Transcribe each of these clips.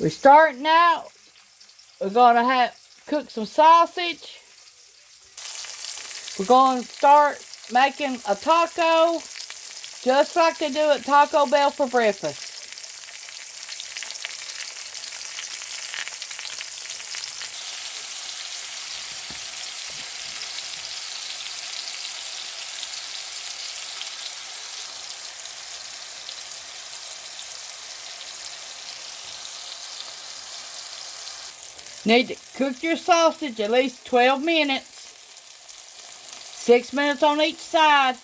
We're starting out. We're going to have cook some sausage. We're going to start making a taco just like they do at Taco Bell for breakfast. Need to cook your sausage at least 12 minutes. 6 minutes on each side.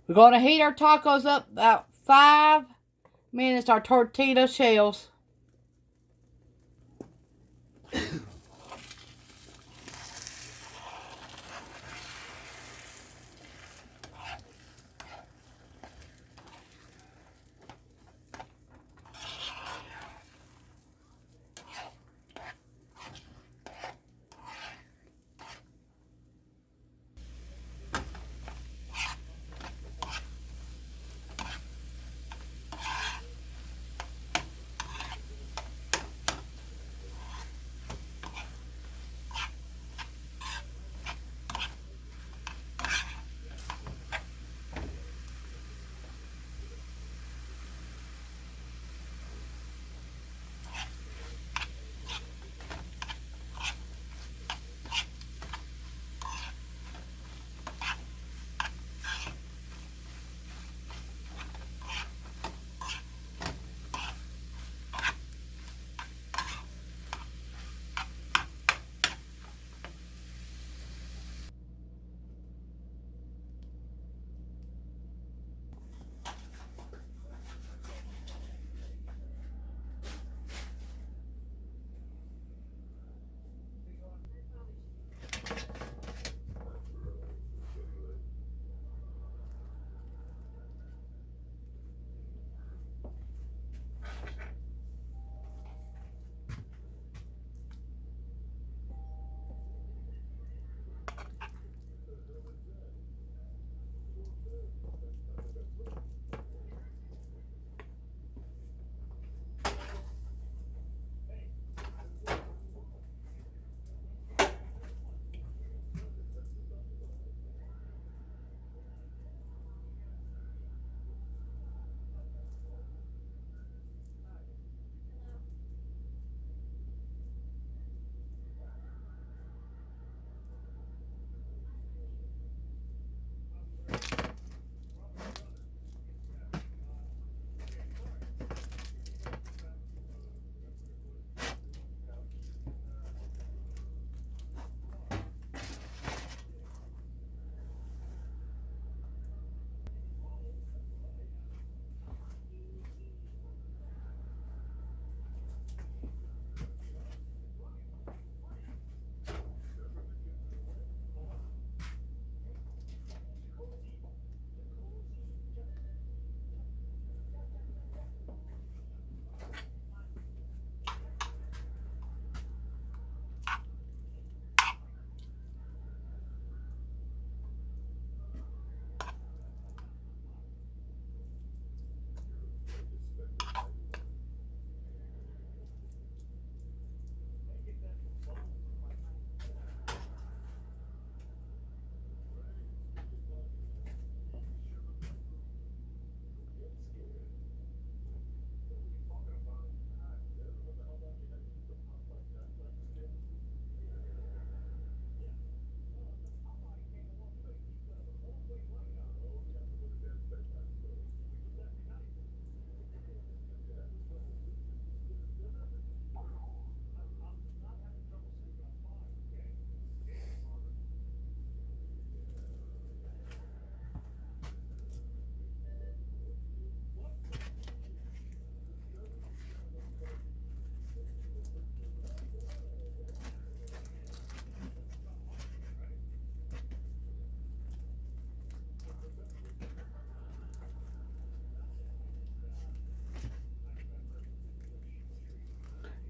We're going to heat our tacos up about 5 minutes, our tortilla shells.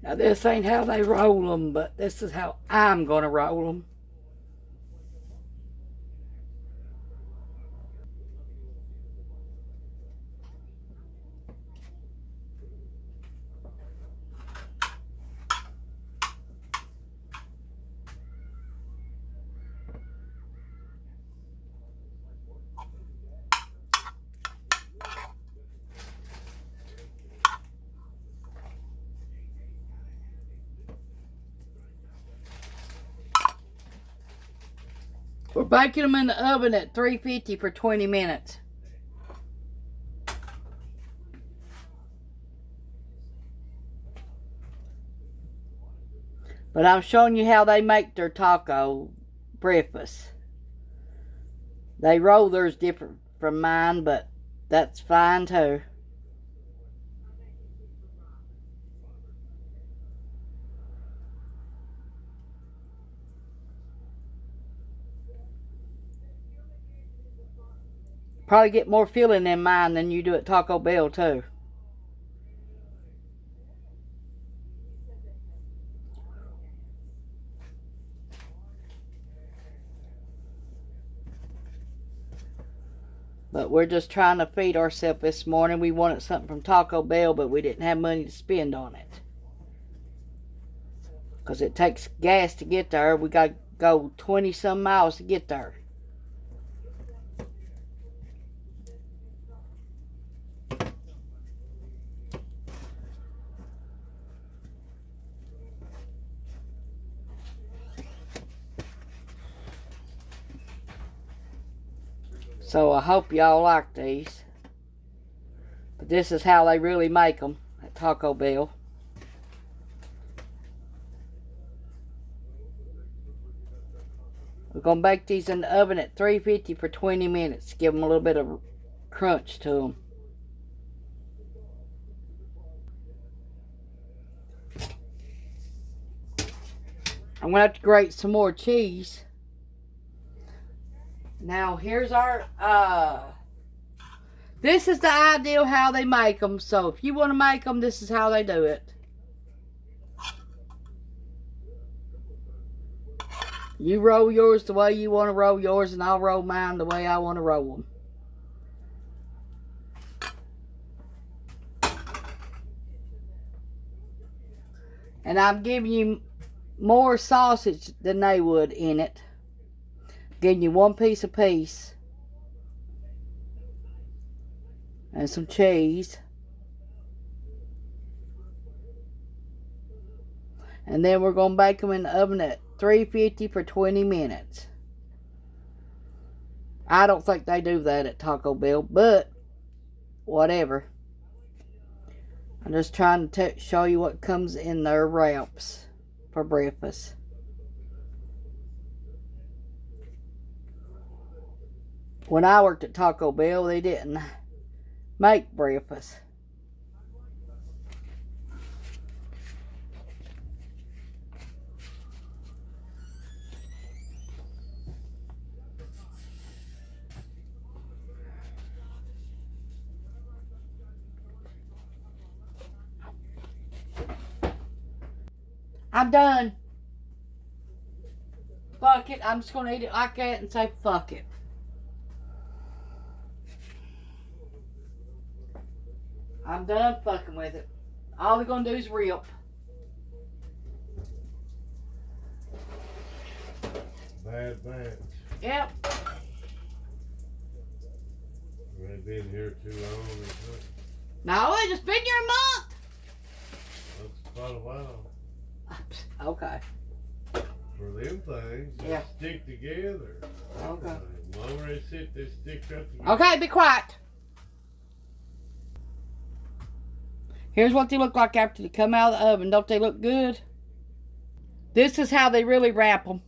Now, this ain't how they roll them, but this is how I'm going to roll them. We're baking them in the oven at 350 for 20 minutes. But I'm showing you how they make their taco breakfast. They roll theirs different from mine, but that's fine too. Probably get more filling in mine than you do at Taco Bell too. But we're just trying to feed ourselves this morning. We wanted something from Taco Bell, but we didn't have money to spend on it. Because it takes gas to get there. We got to go 20-some miles to get there. So I hope y'all like these. But this is how they really make them at Taco Bell. We're going to bake these in the oven at 350 for 20 minutes. Give them a little bit of crunch to them. I'm going to have to grate some more cheese. Now, here's our, this is the ideal how they make them. So, if you want to make them, this is how they do it. You roll yours the way you want to roll yours, and I'll roll mine the way I want to roll them. And I'm giving you more sausage than they would in it. Giving you one piece apiece. And some cheese. And then we're going to bake them in the oven at 350 for 20 minutes. I don't think they do that at Taco Bell, but whatever. I'm just trying to show you what comes in their wraps for breakfast. When I worked at Taco Bell, they didn't make breakfast. I'm done. Fuck it. I'm just going to eat it like that and say fuck it. I'm done fucking with it. All we're going to do is rip. Bad batch. Yep. They've been here too long. No, they just been here a month. That's quite a while. Okay. For them things, they Yeah. stick together. Okay. The longer they sit, they stick right together. Okay, be quiet. Here's what they look like after they come out of the oven. Don't they look good? This is how they really wrap them.